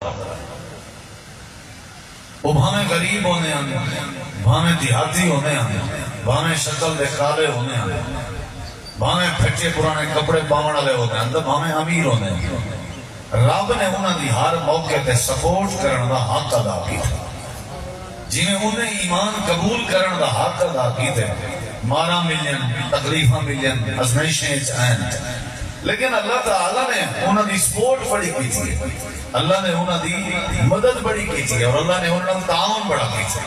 وہ بھامے غریب ہونے آنے، بھامے دیہاتی ہونے آنے، بھامے شکل دے کالے ہونے آنے، بھامے پھٹے پرانے کپڑے پاون والے ہونے آنے، بھامے امیر ہونے آنے، رب نے انہاں دی ہر موقع تے سپورٹ کرن دا حق ادا کیتا، جنہیں انہیں ایمان قبول کرن دا حق ادا کیتے، مارا ملین، تکلیفاں ملین، ازمائشیں چاہیں، لیکن اللہ تعالیٰ نے انہاں دی سپورٹ بڑی کی تھی، اللہ نے انہاں دی مدد بڑی کی تھی، اور اللہ نے انہاں دا تعاون بڑا کی تھی۔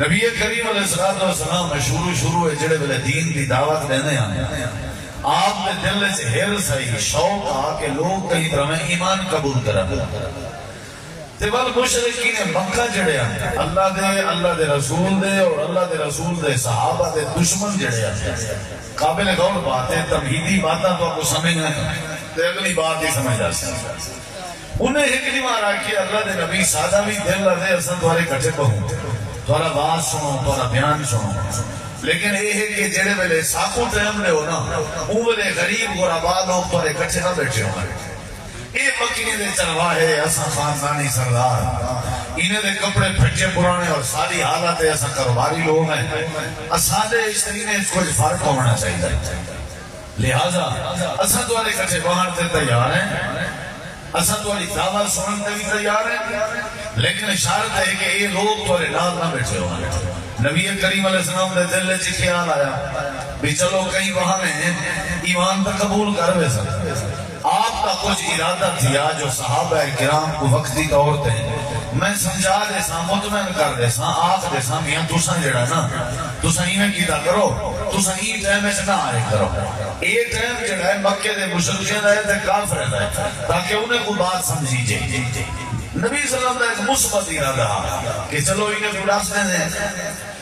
نبی کریم علیہ السلام شروع جڑے بلے دین دی دعوت دینے آنے، آپ نے دل سے حرص ہے، شوق آ کہ لوگ کہیں طرح میں ایمان قبول کرن۔ تے ول مشرکین مکہ جڑے ہیں اللہ دے رسول دے اور اللہ دے رسول دے صحابہ دے دشمن جڑے ہیں، قابل غور بات ہے، تمہیدی باتاں تو آپ کو سمجھنا ہے تے اگلی بات ہی سمجھ آ سکتے۔ انہیں ایک دیوار آکے اللہ دے نبی سادہ بھی دل لدے اصلا تمہارے کٹھے پہوں، تمہارا بات سنو، تمہارا بیان سنو، لیکن یہ ہے کہ جڑے ویلے ساکو ٹائم لے ہو نا، وہ ویلے غریب غربا لوگ تمہارے کٹھے نہ بیٹھے ہوں۔ یہ مکینے دے چرواہے اسا خاندانی سردار، انہیں دے کپڑے پھٹے پرانے اور ساری حالت اسا کاروباری لوگ ہیں، اسادے اشترینے اس کو فرق ہونا چاہیے، لہذا اسا تمہارے کٹھے باہر تے تیار ہیں، اسا تمہاری دعوت سنن تے بھی تیار ہیں، لیکن شرط ہے کہ یہ لوگ تمہارے نال نہ بیٹھے ہوں۔ نبی کریم علیہ السلام دے دل وچ خیال آیا بھی چلو کہیں وہاں نے ایمان تو قبول کر وے سن، آپ کا کچھ ارادہ تھیا جو صحابہ کرام کو وقتی طور تے میں سمجھا دے سا، مطمئن کر دے سا، آخ دے سا میاں تساں جڑا نا تساں ایویں کیتا کرو، تساں ای ٹائم وچ نہ آئے کرو، اے ٹائم جڑا ہے مکے دے مشرکین دا ہے تے کافر دا ہے، تاکہ انہیں کو بات سمجھی جائے۔ نبی صلی اللہ علیہ وسلم کا ایک مثبت ارادہ کہ چلو انہیں کو راستے دیں،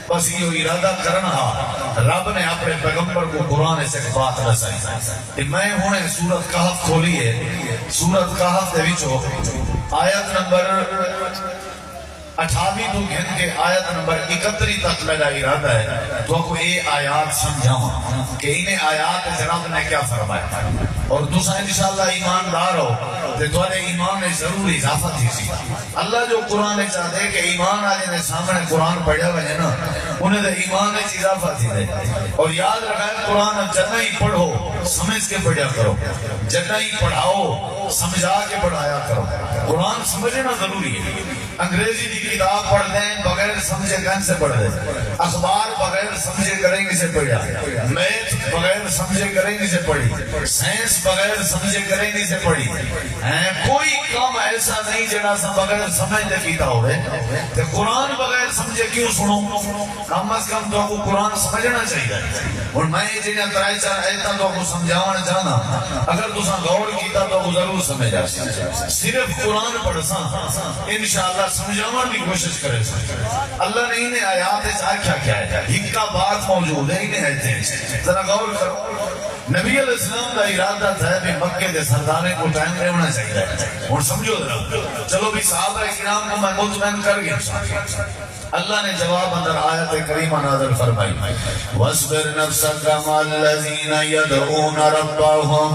بس یہ ارادہ کرنا رب نے اپنے پیغمبر کو قرآن سے ایک بات رسائی۔ میں ہوں سورت کہف کھولی ہے، سورت کہف دے وچوں آیت نمبر 28 تو گھن کے آیت نمبر 31 تک میرا ارادہ ہے تو کو یہ آیات سمجھاؤں کہ انہیں آیات جناب نے کیا فرمایا، اور دوسرا انشاءاللہ ایماندار ہو تو تمہارے ایمان میں ضرور اضافہ تھی سی۔ اللہ جو قرآن چاہتے ہیں کہ ایمان آجے نے سامنے قرآن پڑھا ہوئے نا انہیں تو ایمان میں اضافہ تھی دے، اور یاد رکھا ہے قرآن جتنا ہی پڑھو سمجھ کے پڑھا کرو، جتنا ہی پڑھاؤ سمجھا کے پڑھایا کرو، قرآن سمجھنا ضروری ہے۔ انگریزی کی کتاب پڑھ دیں بغیر سمجھے گن سے پڑھ دیں، اخبار بغیر سمجھے کریں گے سے پڑھا، میتھ بغیر سمجھے کریں گے سے پڑھی، سائنس بغیر سمجھے کریں گے سے پڑھی، کوئی کام ایسا نہیں جڑا سا بغیر سمجھے کیتا ہوئے، تو قرآن بغیر سمجھے کیوں سنو، کم از کم تو کو قرآن سمجھنا چاہیے۔ اور میں جنہیں ترائی چار ایتا تو کو سمجھاونا چاہنا، اگر تو سا غور کیتا تو کو ضرور سمجھ آ سکتا، صرف قرآن پڑھ سا انشاءاللہ سمجھاوان کی کوشش کرے سا۔ اللہ نے انہیں آیات کیا کیا ہے، ہکا بات موجود ہے، انہیں آیتے ہیں، ذرا غور کرو۔ نبی علیہ السلام کا ارادہ تھا کہ مکے دے سردانے کو ٹائم میں ہونا چاہیے، اور سمجھو ذرا چلو بھی صحابہ کرام کو میں مطمئن کر گیا۔ اللہ نے جواب اندر آیت کریمہ نازل فرمائی، وَاصْبِرْ نَفْسَكَ مَعَ الَّذِينَ يَدْعُونَ رَبَّهُمْ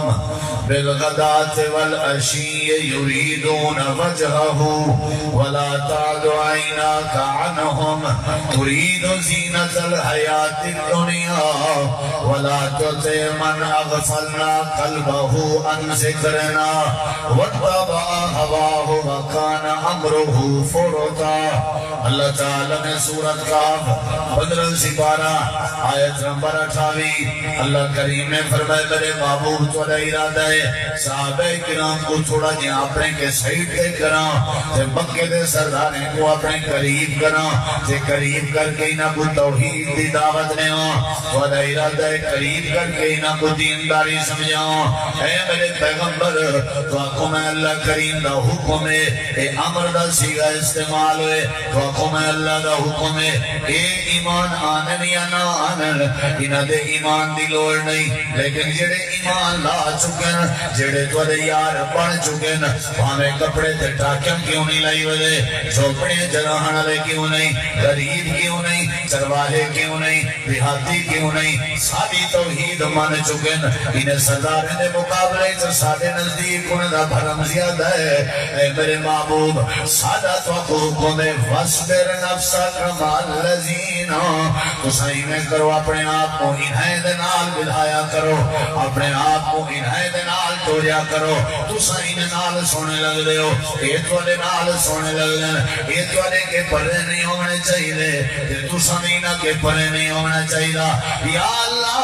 بِالْغَدَاةِ وَالْعَشِيِّ يُرِيدُونَ وَجْهَهُ وَلَا تَعْدُ عَيْنَاكَ عَنْهُمْ تُرِيدُ زِينَةَ الْحَيَاةِ الدُّنْيَا وَلَا تُطِعْ مَنْ أَغْفَلْنَا قَلْبَهُ عَنْ ذِكْرِنَا وَاتَّبَعَ هَوَاهُ وَكَانَ أَمْرُهُ فُرُطًا۔ اللہ تعالیٰ نے سورت کاف 15 سپارہ آیت نمبر 28 اللہ کریم نے فرمائے میرے محبوب تھوڑا ارادہ ہے صحابہ کرام کو تھوڑا جہاں اپنے کے سائٹ دے کرا تے مکے دے سرداریں کو اپنے قریب کرا تے قریب کر کے انہاں کو توحید دی دعوت نے تھوڑا ارادہ ہے قریب کر کے انہاں کو دینداری سمجھاؤ۔ اے میرے پیغمبر تو آنکھوں میں اللہ کریم دا حکم ہے، اے امر دا سیغہ استعمال ہوئے، تو حکم اللہ اللہ دا حکم ہے اے ایمان آنن یا نہ آنن انہاں دے ایمان دی لوڑ نہیں لیکن جڑے ایمان لا چکن جڑے تواڈے یار بن چکن بھاویں کپڑے تے ٹاکم کیوں نہیں لائی ودے جھوپڑیاں جراہن والے کیوں نہیں غریب کیوں نہیں چرواہے کیوں نہیں دیہاتی کیوں نہیں ساری توحید مان چکن انہیں سردار دے مقابلے چ ساڈے نزدیک انہاں دا بھرم زیادہ ہے اے میرے محبوب سادہ تو حکم ہے واسبر نفسک مع الذین تسائی میں کرو اپنے آپ کو انہیں دے نال بلایا کرو اپنے آپ کو انہیں دے نال توڑیا کرو تسائی نے نال سونے لگ دے ہو یہ تواڈے نال سونے لگ دے یہ تواڈے کے پرے نہیں ہونے چاہیے تسائی نہ کے پرے نہیں ہونا چاہیے یا اللہ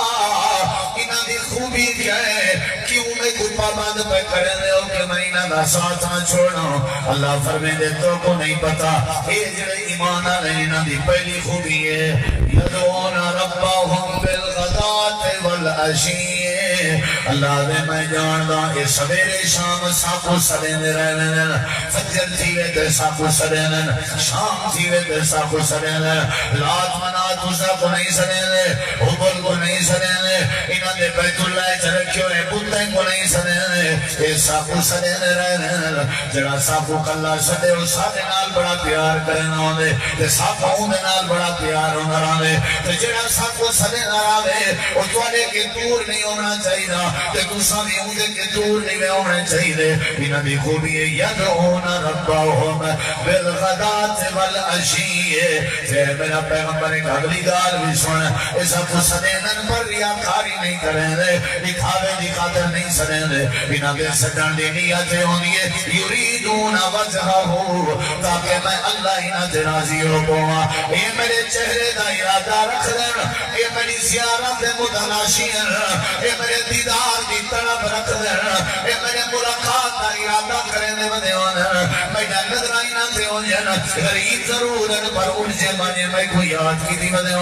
انہاں دی خوبی کیا ہے کیوں میں کوئی پابند پہ کرے دے ہو کہ میں انہاں دا ساتھ نہ چھوڑا اللہ فرمے دے تو کو نہیں پتا اے جڑے ایمان آ رہے انہاں دی پہلی خوبی ہے یدعون ربهم بالغداۃ والعشی اللہ دے میں جاندا اے سویرے شام ساکو سدے رہنے فجر تھیوے تے ساکو سدے شام تھیوے تے ساکو سدے رات منات اسا کو نہیں سدے حبل کو نہیں سدے انہاں دے بیت اللہ چ رکھیو ہے بتیں کو نہیں سدے اے ساکو سدے رہنے جڑا ساکو کلا سدے او سادے نال بڑا پیار کرنا ہوندے تے ساکو اون دے نال بڑا پیار ہوندا رہے تے جڑا ساکو سدے نہ رہے او تواڈے کے دور نہیں ہونا چاہیے تے تساں بھی اون دے کے دور نہیں ہونا چاہیے انہاں دی خوبی ہے یدعون ربهم بالغداۃ والعشی تے میرا پیغمبر ایک اگلی گال بھی سن اس کو سدینن پر ریاکاری نہیں کریں دے دکھاوے دی خاطر نہیں سدیں دے انہاں دے سدن دی نیت ہوندی ہے یریدون وجہہ تاکہ میں اللہ انہاں تے راضی ہو پواں اے میرے چہرے دا ارادہ رکھ دین اے میری زیارت متلاشی اے میرے دیدار دی طلب رکھ دین اے میرے ملاقات دا ارادہ کریں دے ودے میں نظر آئینا تے ہو جانا غریب ضرور ہے پر ان سے مانے میں کوئی یاد کی دی ودے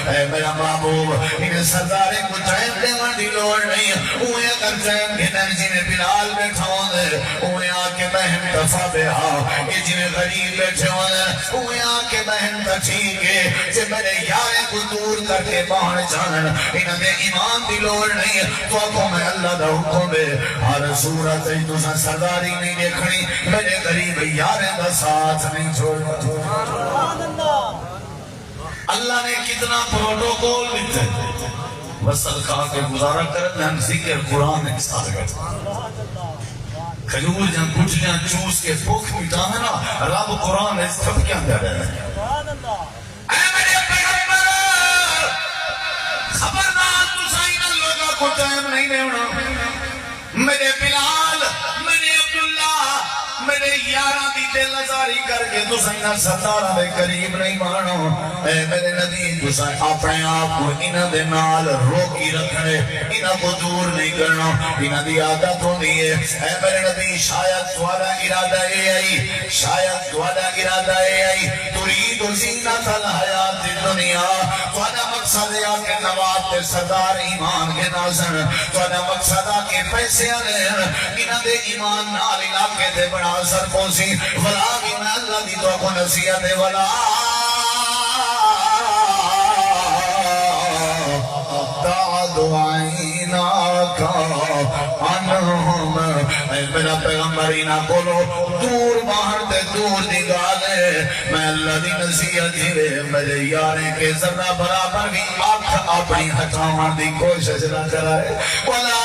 اے میرا محبوب انہیں سردارے کو ٹائم دے من دی لوڑ نہیں اوہ اگر ٹائم گھنن جی میں بلال بیٹھا ہوں دے اوہ آکے بہن دفع بے ہاں یہ جی میں غریب بیٹھے ہوں دے اوہ آکے بہن تا ٹھیک ہے جی میرے یارے کو دور کر کے باہر جانن انہیں دے ایمان دی لوڑ نہیں تو ابو میں اللہ دا حکم ہے ہر صورت ہی تو سرداری نہیں دیکھنی میرے غریب یارے دا ساتھ نہیں چھوڑنا اللہ نے کتنا پروٹوکول دیتے وصل کھا کے گزارا کرتے ہیں ذکر قرآن ایک ساتھ گئے کھجور جن کچھلیاں چوس کے بھوک مٹا ہے نا رب قرآن اس سب کیا دے رہے ہیں اے میرے پیغمبر خبردار تو سائنہ لوگا کو ٹائم نہیں دینا میرے بلال میرے عبداللہ میرے یارہ دی دل ازاری کر کے تو سائنہ سردارہ دے قریب نہیں مانو اے میرے نبی تو سائنہ اپنے آپ کو انہ دے نال روکی رکھنے انہ کو دور نہیں کرنا انہ دی عادت ہوندی ہے اے میرے نبی شاید دوارا ارادہ اے آئی شاید دوارا ارادہ اے آئی ترید زینت الحیات دنیا دوارا مقصد ہے کہ نواب تے سردار ایمان کے نازن دوارا مقصد ہے کہ پیسے آنے انہ دے ایمان نال علاقے دے بڑا اثر پہنچی ولا بھی میں اللہ دی تو کو نصیحت ہے ولا دعائینا کا انہم اے میرا پیغمبرینا بولو دور باہر تے دور دی گالے میں اللہ دی نصیحت ہی میرے یارے کے ذرہ برابر بھی آنکھ اپنی ہٹاوان دی کوشش نہ کرائے ولا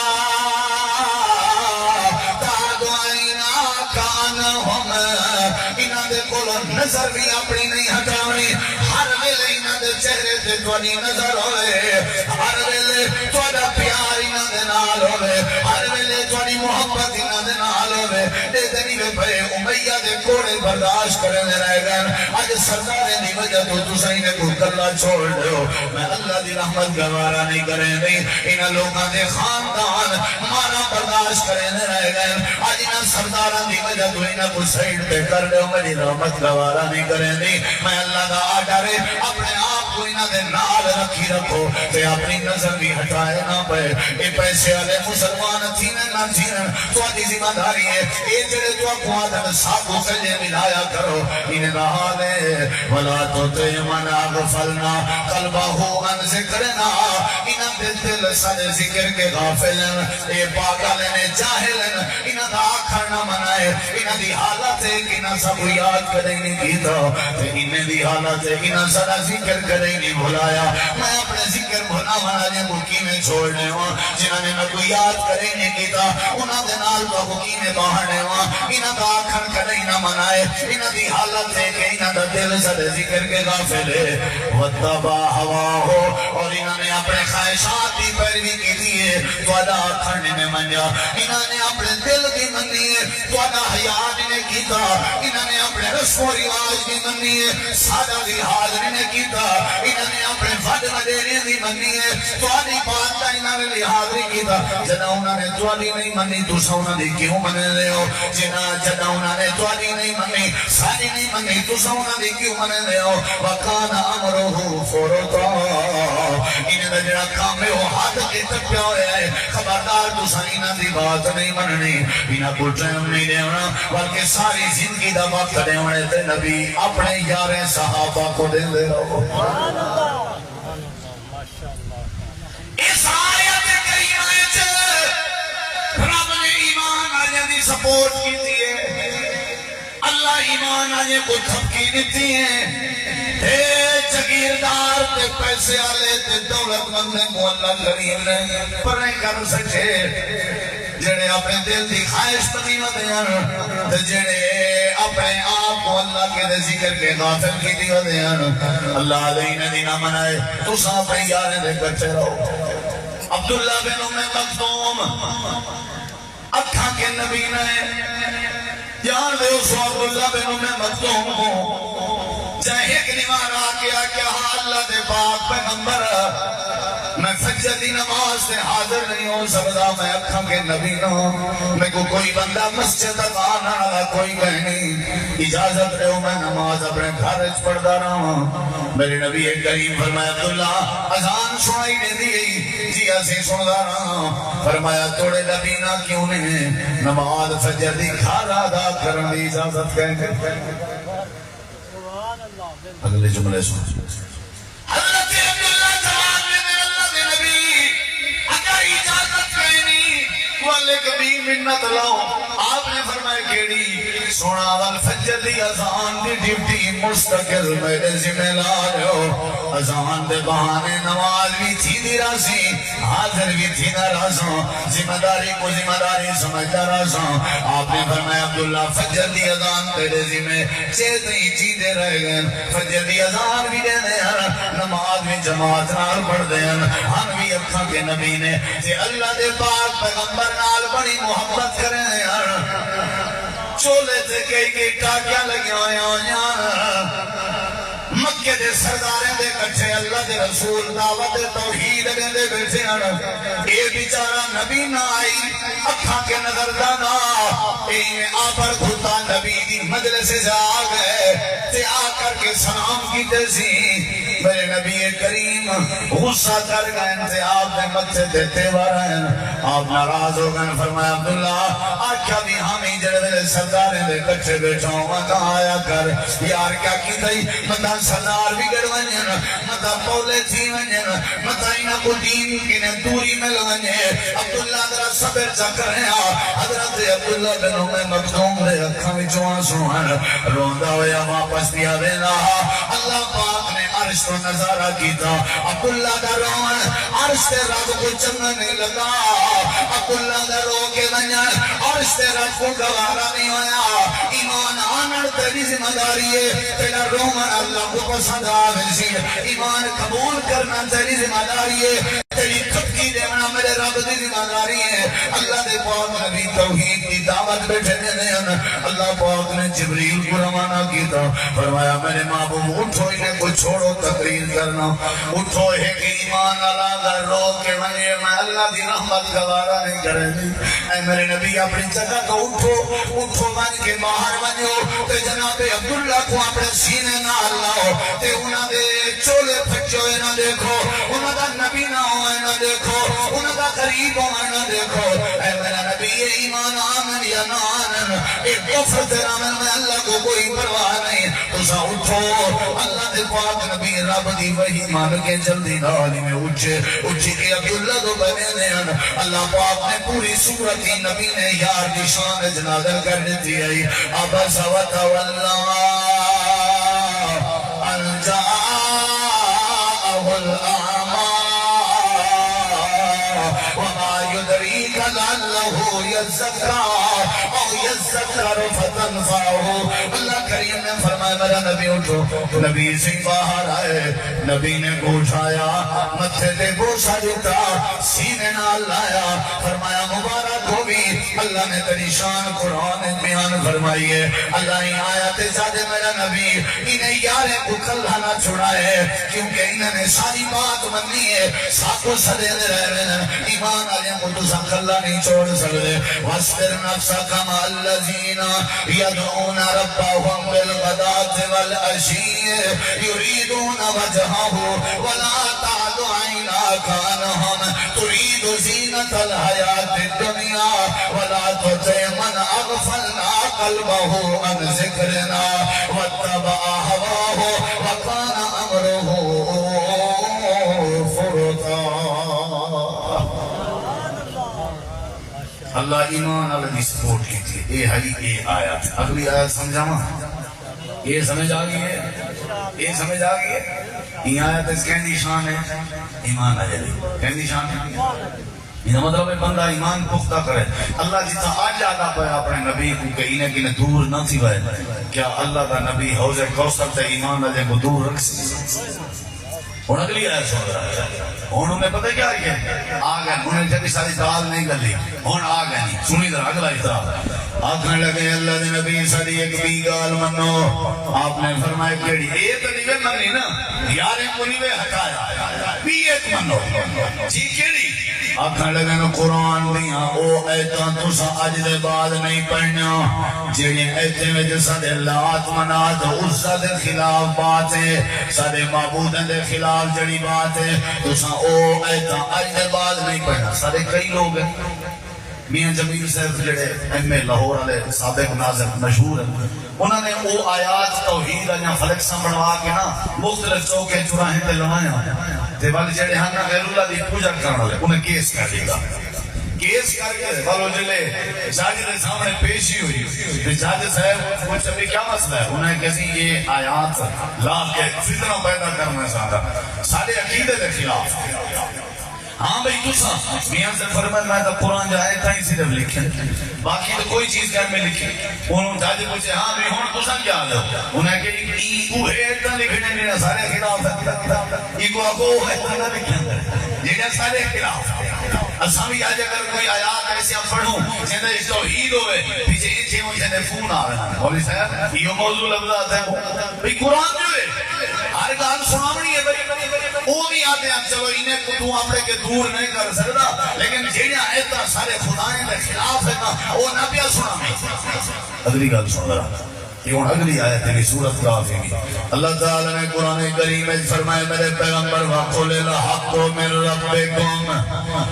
نظر بھی اپنی نہیں ہٹاونی ہر ویلے انہاں دے چہرے تے تواڈی نظر ہوئے ہر ویلے تواڈا پیار انہاں دے نال ہوئے ہر ویلے تواڈی محبت انہاں دے نال ہوئے اے دنی وے پے امیہ دے کوڑے برداشت کرنے رہ گئے اج سردار دی وجہ تو تساں نے کو کلا چھوڑ دیو میں اللہ دی رحمت گوارا نہیں کریں نہیں انہاں لوگاں دے خاندان مارا برداشت کرنے رہ گئے اج انہاں سرداراں دی وجہ تو انہاں کو سائیڈ تے کر دیو میری رحمت گوارا نہیں کریں نہیں میں اللہ دا آڈر اپنے آپ آپ کو انہاں دے نال رکھی رکھو تے اپنی نظر بھی ہٹائے نہ پے اے پیسے والے مسلمان تھینے نہ تھینے تواڈی ذمہ داری ہے اے جڑے تو کو آدم ساکو کجے ملایا کرو انہیں رہا دے ولا تطعمن اغفلنا قلبہ عن ذکرنا انہاں دے دل سارے ذکر کے غافل اے پاگل نے جاہل انہاں دا آکھر نہ منائے انہاں دی حالت ہے کہ نہ سب یاد کریں نہیں کیتا تے انہیں دی حالت ہے انہاں سارا ذکر کریں نہیں بھلایا میں اپنے ذکر بھلا والے مکی میں چھوڑنے ہوں جنہاں نے نہ کوئی یاد کریں نہیں کیتا انہاں دے نال تو مکی میں باہرنے ہوں انہاں دا آکھر کریں نہ منائے انہاں دی حالت ہے کہ انہاں دا دل سارے ذکر کے غافل ہے وَاتَّبَعَ هَوَاهُ اور انہاں نے اپنے خواہشات کی پیروی کی دیئے تواڈا آکھر نے منیا انہاں نے اپنے دل کی منی ہے تواڈا حیات نے کیتا انہاں نے اپنے رسم و رواج کی منی ہے سادہ لحاظ نے کیتا انہاں نے اپنے وڈ وڈیرے دی منی ہے تواڈی بات دا انہاں نے لحاظ نہیں کیتا جنا انہاں نے تواڈی نہیں منی تساں انہاں دی کیوں مننے دے ہو جنا انہاں نے تواڈی نہیں منی ساری نہیں منی تساں انہاں دی کیوں مننے دے ہو وکان امرہ فرطا انہاں دا جڑا کام ہے وہ حد کے ٹپیا ہوا ہے خبردار تساں انہاں دی بات نہیں مننی انہاں کو ٹائم نہیں دینا بلکہ ساری زندگی دا وقت دیونے تے نبی اپنے یاریں صحابہ کو دے دے رہو اس آیت کریمہ وچ رب نے ایمان والے دی سپورٹ کیتی ہے اللہ ایمان والے کو تھپکی دیتی ہے تے جگیردار تے پیسے والے تے دولت مند کو اللہ کریم نے پر نہیں کر سکے جڑے اپنے دل دی خواہش پتی نہ دیاں تے جڑے اپنے آپ کو اللہ کے ذکر کے غافل کی دی دیاں اللہ علیہ نے نہ منائے تو سب یاریں دے کرتے رہو عبداللہ بن ام مکتوم اکھاں کے نبی نے جان دے اس عبداللہ بن ام مکتوم کو جائے ایک نمار آکیا کیا اللہ دے پاک پیغمبر میں فجر دی نماز سے حاضر نہیں ہو سکتا میں اکھاں کے نبی نہ میں کو کوئی بندہ مسجد آنا کوئی کہنی اجازت رہو میں نماز اپنے گھر پڑھتا رہا میرے نبی کریم فرمایا عبداللہ اذان سنائی دے دی جی ایسے سندا رہا فرمایا توڑے نبی نہ کیوں نہیں نماز فجر دی گھر ادا کرنے دی اجازت کہتے اگلے جملے سن حضرت عبداللہ جواب میں اللہ دے نبی اگر اجازت کہنی والے کبھی منت لاؤ آپ نے فرمایا کیڑی سونا والفجر دی اذان دی ڈیوٹی مستقل میرے ذمہ لا رہے ہو اذان دے بہانے نماز بھی تھی دی راسی حاضر بھی تھی نہ راسوں ذمہ داری کو ذمہ داری سمجھتا راسوں آپ نے فرمایا عبداللہ فجر دی اذان تیرے ذمہ چیز نہیں چیزیں رہ گئے فجر دی اذان بھی دے دے نماز بھی جماعت نال پڑھ دے ہم بھی اکھاں کے نبی نے کہ اللہ دے پاک پیغمبر نال بڑی محبت کریں چولے تے کئی ٹاکیاں لگیا ہویا مکے دے سرداریں دے کٹھے اللہ دے رسول دعوت توحید دے بیٹھے ہیں اے بیچارہ نبی نہ آئی اکھاں کے نظر دانا اے آپر کھتا نبی دی مجلس سے آ گئے تے آ کر کے سلام کی تیسی میرے نبی کریم غصہ کر گئے تے آپ نے مجھے دیتے بارہیں آپ ناراض ہو گئے فرمایا عبداللہ آکھا بھی ہمیں جڑے میرے سرداریں دے کٹھے بیٹھا ہوں متا آیا کر یار کیا کی تھی متا سردار بھی گڑ ونجن متا پولے تھی ونجن متا انہا کو دین کی نے دوری مل ونجن عبداللہ ذرا صبر چکر ہے حضرت عبداللہ بن ام مکتوم دے اکھاں وچوں آنسو روندا ہویا واپس دیا دینا اللہ پاک نے عرش کو نظارہ کیتا عبداللہ دا رون عرش تے رب کو چمنے لگا عبداللہ دا رو کے ونجن عرش تے رب کو گوارا نہیں ہویا ایمان آنر تیری ذمہ داری ہے تیرا رومن اللہ کو پسند آوے سی ایمان قبول کرنا تیری ذمہ داری ہے تیری خود کی بخشی دینا میرے رب دی ذمہ داری ہے اللہ دے پاک نبی توحید کی دعوت بیٹھے دینے ہیں اللہ پاک نے جبریل کو روانہ کیتا فرمایا میرے محبوب اٹھو انہیں کو چھوڑو تقریر کرنا اٹھو ہے کہ ایمان اللہ در رو کے منی میں اللہ دی رحمت گوارا نہیں کرے دی اے میرے نبی اپنی جگہ تو اٹھو من کے باہر بنیو تے جناب عبداللہ کو اپنے سینے نہ اللہ تے انہاں دے چولے پھچو نہ دیکھو انہاں دا نبی نہ ہوئے نہ دیکھو انہاں دا قریب ہوئے نہ دیکھو اے میرا نبی یہ ایمان آمن یا نہ آمن ایک کفر تیرا میں اللہ کو کوئی پرواہ نہیں تو سا اٹھو اللہ دے پاک نبی رب دی وحی مان کے جلدی نالی میں اٹھے کہ عبداللہ کو بنے دیں اللہ پاک نے پوری صورتی نبی نے یار دی شان جنازل کر دیتی ہے عبس و تولا ان جاءه الأعمى وما يدريك لعله يزكى أو يذكر فتنفعه اللہ کریم نے فرمایا میرا نبی اٹھو نبی سے باہر آئے نبی نے کو اٹھایا متھے تے بوسہ دیتا سینے نال لایا فرمایا مبارک ہو بھی اللہ نے تیری شان قرآن بیان فرمائی ہے اللہ ہی آیت زیادہ میرا نبی انہیں یارے کو کلہ نہ چھڑائے کیونکہ انہوں نے ساری بات منی ہے ساتھوں صدے دے رہے ہیں ایمان آلیم کو تو کلہ نہیں چھوڑ سکتے وَاسْبِرْ نَفْسَكَ مَعَ الَّذِينَ يَدْعُونَ رَبَّهُمْ بِالْغَدَاةِ وَالْعَشِيِّ يُرِيدُونَ وَجْهَهُ وَلَا تَعْدُ عَيْنَاكَ عَنْهُمْ تُرِيدُ زِينَةَ الْحَيَاةِ الدُّنْيَا وَلَا تُطِعْ مَنْ أَغْفَلْنَا قَلْبَهُ عَنْ ذِكْرِنَا وَاتَّبَعَ هَوَاهُ وَكَانَ أَمْرُهُ فُرُطًا اللہ ایمان اللہ دی سپورٹ کی تھی اے ہری اے آیت اگلی آیت سمجھاما یہ سمجھ آگئی ہے یہ سمجھ آگئی ہے یہ آیت اس کہندی شان ہے ایمان آجلی کہندی شان ہے یہ مطلب ہے بندہ ایمان پختہ کرے اللہ جتا آج آدھا پہ اپنے نبی کو کہ انہیں دور نہ تھی بھائے کیا اللہ کا نبی حوض کوثر تے ایمان آجے کو دور رکھ سی ہوں اگلی آیت سن رہا ہے ہوں انہیں پتہ کیا ہے آ گئے انہیں جب ساری دال نہیں گلی ہوں آ گئے نہیں سنی در اگلا اطراف آخنے لگے اللہ نے نبی ساری ایک بھی گال منو آپ نے فرمایا کیڑی اے تو نہیں منی نا یاریں کو نہیں ہٹایا بھی ایک منو جی کیڑی آخنے لگے نا قرآن دیاں او ایتاں تسا اج دے بعد نہیں پڑھنا جڑی ایتے میں جو سارے لات منات عزت دے خلاف بات ہے سارے معبود دے خلاف جڑی بات ہے تسا او ایتاں اج دے بعد نہیں پڑھنا سارے کئی لوگ ہیں میاں جمیل صاحب جڑے ایم اے لاہور والے سابق ناظر مشہور ہیں انہوں نے وہ آیات توحید یا فلکساں بنوا کے نا مختلف چوکے چوراہیں تے لوایا تے والے جڑے ہن غیر اللہ دی پوجا کرن والے انہیں کیس کر دیا کیس کر کے والو جلے جج کے سامنے پیشی ہوئی تے جج صاحب پوچھا بھی کیا مسئلہ ہے انہیں کہسی یہ آیات لا کے فتنہ پیدا کرنا چاہتا سارے عقیدے کے خلاف ہاں بھئی تسا میاں سے فرمایا میں تو قرآن جائے تھا ہی صرف لکھیں باقی تو کوئی چیز کیا میں لکھیں انہوں جاجے پوچھے ہاں بھی ہون تسا کیا آگا انہیں کہ ایگو ہے اتنا لکھنے نہیں سارے خلاف ہے ایگو آگو ہے اتنا لکھیں یہ سارے خلاف ہے اساں بھی آج اگر کوئی آیات ایسے ہم پڑھوں جنہیں اس توحید ہوئے پیچھے یہ چھے مجھے نے فون آ رہا ہے بولی صاحب یہ موضوع لفظات ہے بھئی قرآن جو ہے ہر گال سنامنی ہے بھئی وہ بھی آتے ہیں چلو انہیں کو تو اپنے کے دور نہیں کر سکتا لیکن جیڑے آئیتا سارے خدایوں کے خلاف ہے نا وہ نہ پیا سنامنی اگلی گال سن رہا یہ اگلی آیت ہے سورت کافی کی اللہ تعالیٰ نے قرآن کریم میں فرمائے میرے پیغمبر وَقُلِ الْحَقُّ مِنْ رَبِّكُمْ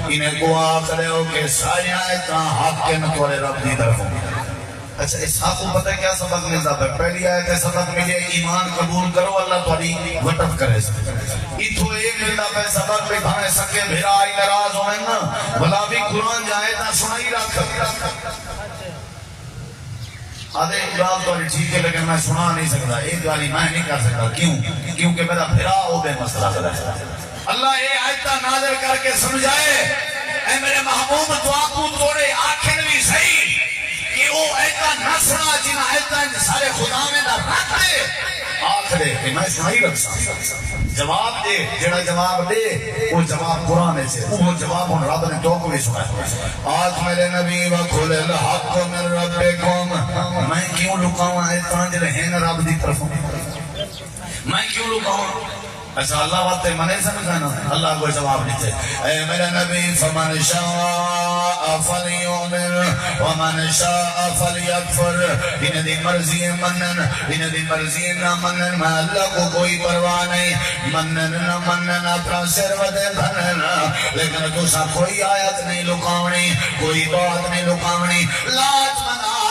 انہیں کو آخرے ہو کہ ساری آیتاں حق کے نتوارے رب دی طرف ہوں اچھا اس حق کو پتہ کیا سبق ملتا ہے پہلی آیت ہے سبق ملے ایمان قبول کرو اللہ تھوڑی وٹف کرے اتھو ایک ملتا ہے سبق بھی بھانے سکے بھیرا آئی نراز ہوئے نا بلا بھی قرآن جائے تا سنائی رکھ آدھے اقبال تو ٹھیک ہے لیکن میں سنا نہیں سکتا ایک گالی میں نہیں کر سکتا کیوں کیونکہ میرا بھیرا ہو بے مسئلہ کرا اللہ یہ آیتہ نازل کر کے سمجھائے اے میرے محبوب تو آقو توڑے آنکھیں بھی صحیح کہ وہ ایتا نہ سنا جنہ ایتا سارے خدا میں نہ رکھ دے آخر دے کہ میں سنائی رکھسا جواب دے جڑا جواب دے وہ جواب قرآن سے وہ جواب ان رب نے تو کو بھی سنا آج میرے نبی وقل الحق من ربکم میں کیوں لکاؤں اتنا جڑے ہیں رب دی طرف میں کیوں لکاؤں اچھا اللہ بات منے سمجھانا اللہ کو جواب دیتے اے میرا نبی فمن شاء فلیؤمن ومن شاء فلیکفر ان دی مرضی منن ان دی مرضی نہ منن میں اللہ کو کوئی پرواہ نہیں منن نہ منن اپنا سر ودے بھننا لیکن تو سا کوئی آیت نہیں لکاونی کوئی بات نہیں لکاونی لات منات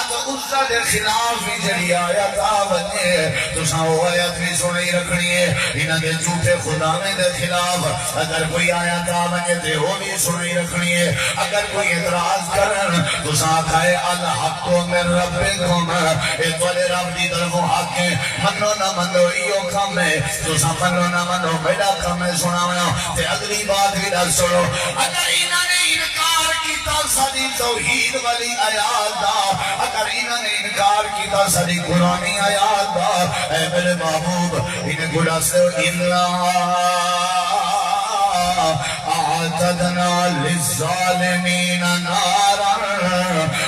عزہ دے خلاف بھی جڑی آیت آونے تو سا وہ آیت بھی سنی رکھنی ہے انہ دے جھوٹے خدا میں دے خلاف اگر کوئی آیت آونے تے وہ بھی سنی رکھنی ہے اگر کوئی اعتراض کرن تو سا کھائے الحق من ربکم اے تولے رب دی طرف حق ہے منو نہ منو ایو کم ہے تو سا منو نہ منو بیڑا کم ہے سناونا تے اگلی بات بھی ڈال سنو اگر انہوں نے انکار کیتا ساری توحید والی آیات دا اگر انہوں نے انکار کیتا ساری قرآنی آیات دا اے میرے محبوب انہیں گڑا سے اعتدنا للظالمین نارا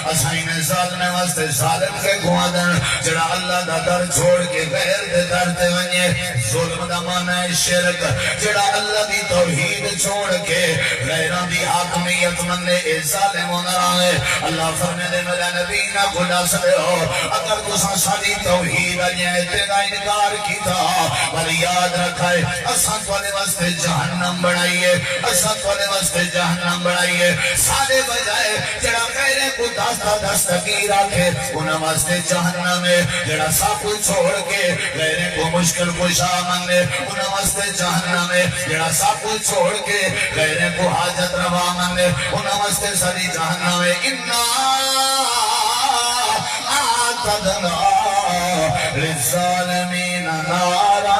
اسائن ظالم واسطے ظالم کے گوادن جڑا اللہ دا در چھوڑ کے غیر دے در تے ونجے ظلم دا معنی ہے شرک جڑا اللہ دی توحید چھوڑ کے غیران دی حاکمیت مننے اے ظالم ہونا رہے اللہ فرمے دے میرا نبی نہ گھڑا سلے ہو اگر تساں ساری توحید آئیے تیرا انکار کی تھا بلی یاد رکھائے اساں والے واسطے جہنم بڑھائیے اساں والے واسطے جہنم بڑھائیے سارے بجائے جڑا غیرے کو دستا دستگیر آکھے انہاں واسطے جہنم ہے جڑا سب چھوڑ کے غیرے کو مشکل کشا منگے انہاں واسطے جہنم ہے جڑا سب چھوڑ کے غیرے کو حاجت روا منگے انہاں واسطے ساری جہنم ہے اعتدنا للظالمین نارا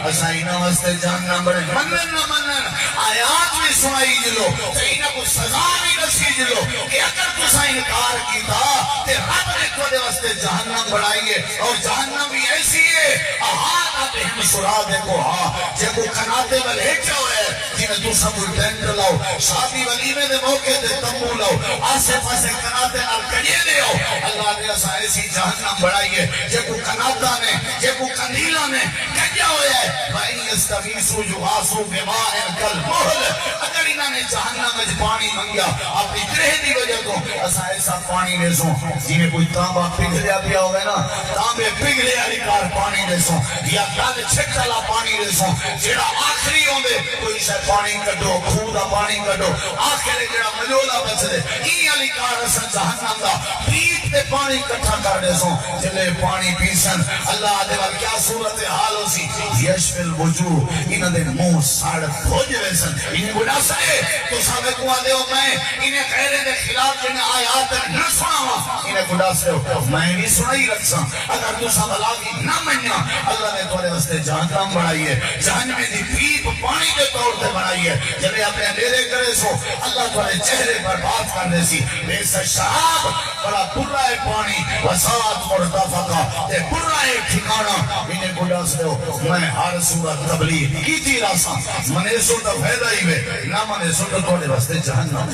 اسائنہ واسطے جہنم بڑے منن نہ منن آیات میں سنائی جلو انہاں کو سزا بھی نسی جلو کہ اگر تسا انکار کیتا تے رب نے تھوڑے واسطے جہنم بڑھائیے اور جہنم بھی ایسی ہے احاطہ بہم سرادے کو ہاں جے کو کھناتے والے ہیچا ہوئے جنہیں تو سب ٹینٹ لاؤ شادی ولیمے دے موقع دے تمو لاؤ آسے پاسے کھناتے نال کڑیے دے ہو اللہ نے ایسا ایسی جہنم بڑھائیے جے کو کھناتا نے جے کو کندیلا نے کڑیا ہوئے ہے بھائی استغیثو یغاثو بماء کالمہل اگر انہوں نے جہنم میں پانی منگیا اپنی گرہ دی وجہ تو ایسا ایسا پانی دے سو جنہیں کوئی تانبہ پگھلیا پیا ہوئے نا تانبے پگھلے علی کار پانی دے سو یا گل چھٹلا پانی دے سو جڑا آخری ہوندے کوئی سے پانی کڈو خودہ پانی کڈو آخری جڑا مجولا بچ دے ای علی کار اسا جہنم دا پیٹ تے پانی کٹھا کر دے سو جلے پانی پیسن اللہ دے وال کیا صورت حال ہو سی یشف الوجوہ انہ دے منہ ساڑت بھوج ویسن انہیں گناہ سائے تو سامنے کو آدے ہو میں انہیں غیرے دے خلاف جنہیں آیات نہ سناوا انہیں گناہ سے ہو میں بھی سنائی رکھسا اگر تو سامنے لاغی نہ منیا اللہ نے تھوڑے واسطے جہنم بڑھائیے جہنم دی پیپ پانی دے طور تے بڑھائیے جلے اپنے میرے کرے سو اللہ تھوڑے چہرے پر بات کر دے سی بے سے شراب بڑا برا ہے پانی وساعت مرتفقہ تے برا ہے ٹھکانا انہیں گناہ سے ہو میں ہر صورت تبلیغ کی تھی راسا منے سو تو فیدہ ہی میں نہ منے سو تو تھوڑے واسطے جہنم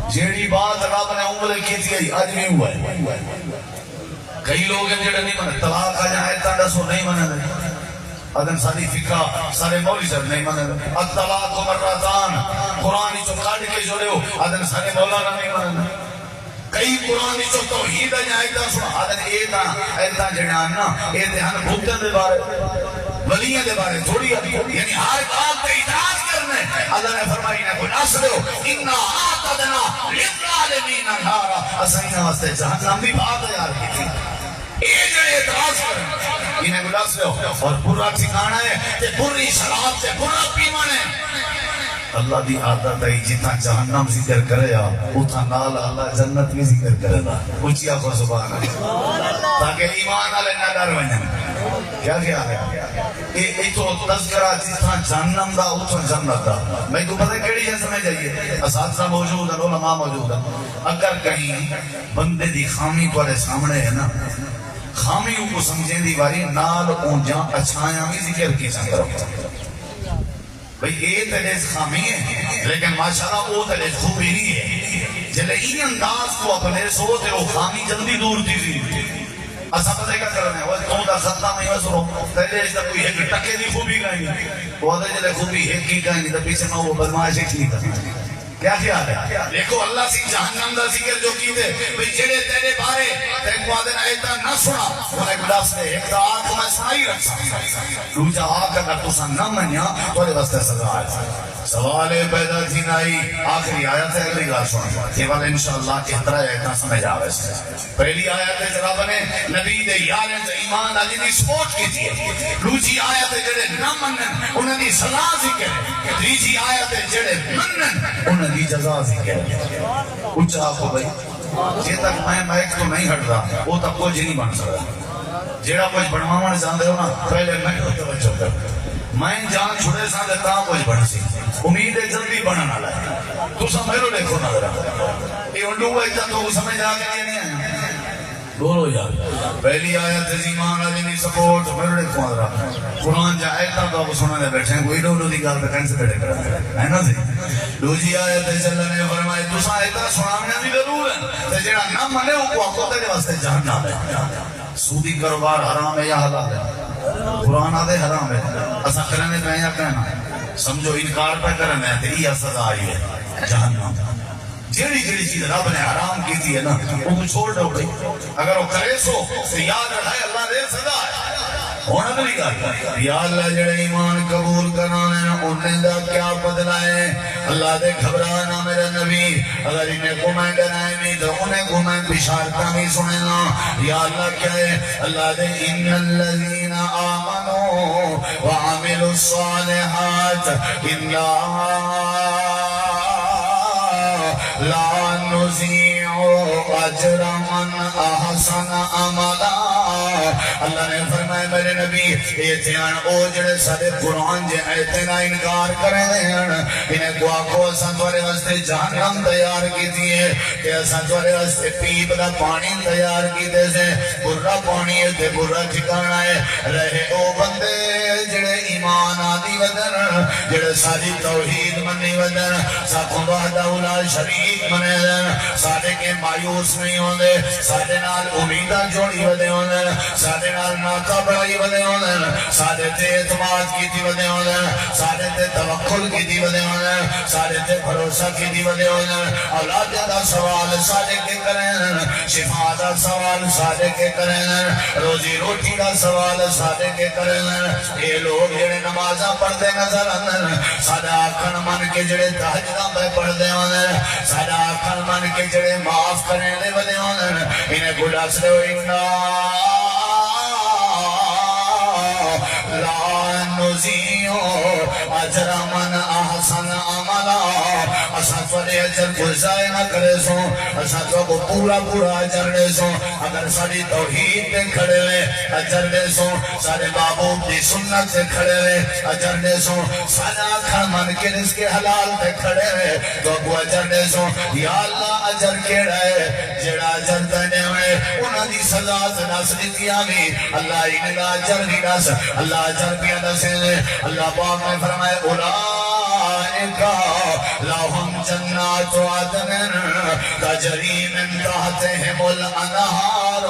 جیڑی بات رب نے عملے کی تھی آج بھی ہوا ہے کئی لوگ ہیں جڑے نہیں منے طلاق آ جائے تاڑا سو نہیں منے ادن ساری فقہ سارے مولی صاحب نہیں منے الطلاق مرتان قرآنی چو کاٹ کے جوڑے ہو ادن سارے مولانا نہیں منے کئی قرآنی چو توحید جائے تا سو ادن ایتا جڑانا ایتے ہن بھوکتن دے بارے ولیہ دے بارے تھوڑی یعنی ہر کام پہ اعتراض کرنے اللہ نے فرمائی نہ کوئی ناصر ہو اِنَّا آتَدْنَا لِلظَّالِمِينَ نَارًا اسائنہ واسطے جہنم بھی بات یار کی تھی یہ جو اعتراض کرنے انہیں گلا سے ہو اور برا ٹھکانا ہے کہ بری شراب سے برا پیمن ہے اللہ دی عادت ہے جتنا جہنم ذکر کرے اتنا نال اللہ جنت بھی ذکر کرے گا اچھی آخو سبحان اللہ تاکہ ایمان والے نہ ڈر بنیں کیا خیال ہے یہ تو تذکرہ جتنا جہنم دا اتنا جنت دا میں تو پتہ کیڑی ہے سمجھ جائیے اساتذہ موجود ہیں علماء موجود ہیں اگر کہیں بندے دی خامی تمہارے سامنے ہے نا خامی کو سمجھیں دی باری نال اونجاں اچھایاں بھی ذکر کی سن کرو بھئی اے تیرے خامی ہے لیکن ماشاءاللہ او تیرے خوبی نہیں ہے جلے این انداز کو اپنے سو تے وہ خامی جلدی دور تھی تھی اسا پتہ کیا کرنا ہے وہ تو دا خطہ میں وسرو تیرے اس کوئی ایک ٹکے دی خوبی کہیں وہ دے جلے خوبی ایک کی کہیں تے پیچھے میں وہ بدماش ایک نہیں کرنا کیا خیال ہے دیکھو اللہ سی جہنم دا ذکر جو کی دے بھئی جڑے تیرے بارے تے کو دن ایتا نہ سنا انہیں گلاس دے ایک دا آنکھ میں سنائی رکھا دوجا آنکھ اگر تسا نہ منیا تو واسطے سزا ہے سوال پیدا تھی نائی آخری آیت ہے اگلی گال سنا کیول انشاءاللہ کہترا ایتا سمجھ آوے سے پہلی آیت ہے جناب نے نبی دے یاریں تے ایمان علی دی سپورٹ کی تھی دوسری آیت ہے جڑے نہ منن انہاں دی سزا ذکر ہے تیسری آیت ہے جڑے منن انہاں دی جزا ذکر ہے اونچا آخو بھائی جے تک میں مائک تو نہیں ہٹ رہا وہ تک کچھ نہیں بن سکتا جیڑا کچھ بنواون جاندے ہو نا پہلے میں توجہ کر میں جان چھڑے سا دیتا کچھ بن سی امید ہے جلدی بننا لائے تو سمجھو دیکھو نظر یہ انڈو کو ایتا تو سمجھ آ گیا نہیں آیا بولو یار پہلی آیت ایمان علی دی سپورٹ میرے دیکھو نظر قرآن جا ایتا تو آپ سنانے بیٹھے ہیں کوئی ڈولو دی گال پہ کہیں سے بیٹھے کرا ہے نا سی دوسری آیت چلنے نے فرمائے تسا ایتا سنانے دی ضرور ہے تے جڑا نہ منے وہ کو آکو تیرے واسطے جہنم ہے سودی کاروبار حرام ہے یا حلال ہے قرآن آدھے حرام ہے اسا کرنے تو یا کہنا سمجھو انکار پہ کرنے ہے تو یہ سزا آئی ہے جہنم جیڑی جیڑی چیز رب نے حرام کی تھی ہے نا وہ چھوڑ دو بھائی اگر وہ کرے سو تو یاد رکھائے اللہ دے سزا ہے ہونا تو نہیں کہا یا اللہ جڑے ایمان قبول کرانے انہیں دا کیا بدلہ ہے اللہ دے گھبرانا میرے نبی اگر انہیں کو میں ڈرائے بھی تو انہیں کو میں بشارتہ بھی سننا یا اللہ کیا ہے اللہ دے ان الذین آمنوا وعملوا الصالحات لا نضيع اجر من احسن عملا اللہ نے فرمایا میرے نبی یہ دھیان او جڑے سارے قرآن جے ایتنا انکار کریں انہیں کو آکو سنتوارے واسطے جہنم تیار کی دیئے کہ سنتوارے واسطے پیپ دا پانی تیار کی دے سے برا پانی ہے تے برا ٹھکانا ہے رہے او بندے جڑے ایمان آدھی ودن جڑے ساری توحید منی ودن ساکھوں وحدہ اولا شریک منے دن سارے کے مایوس نہیں ہوندے سارے نال امیدہ جوڑی ودے ہوندے سارے نال ناکہ بڑائی ودے ہوندے سارے تے اعتماد کی تھی ودے ہوندے سارے تے توقل کی تھی ودے ہوندے سارے تے بھروسہ کی تھی ودے ہوندے اولاد دا سوال سارے کے کریں شفا دا سوال سارے کے کریں روزی روٹی دا سوال سارے کے کریں یہ لوگ جڑے نمازاں پڑھتے نظر آندے سارا آکھن من کے جڑے تہجداں پہ پڑھتے ہوندے سارا آکھن من کے جڑے معاف کرنے دے ودے ہوندے انہیں کو دس دے لا نضيع اجر من احسن عملا اسا تھوڑے اجر کو ضائع نہ کرے سو اسا کو پورا پورا اجر دے سو اگر ساری توحید تے کھڑے ہوئے اجر دے سو سارے محبوب دی سنت تے کھڑے ہوئے اجر دے سو سارا کھان من کے رزق کے حلال تے کھڑے ہوئے تو کو اجر دے سو یا اللہ اجر کیڑا ہے جڑا اجر دینے ہوئے انہاں دی سزا تے دس دتی آوی اللہ انہاں دا اجر بھی دس اللہ اجر بھی دس اللہ پاک نے فرمایا اولئک لهم جنات عدن تجری من تحتهم الانہار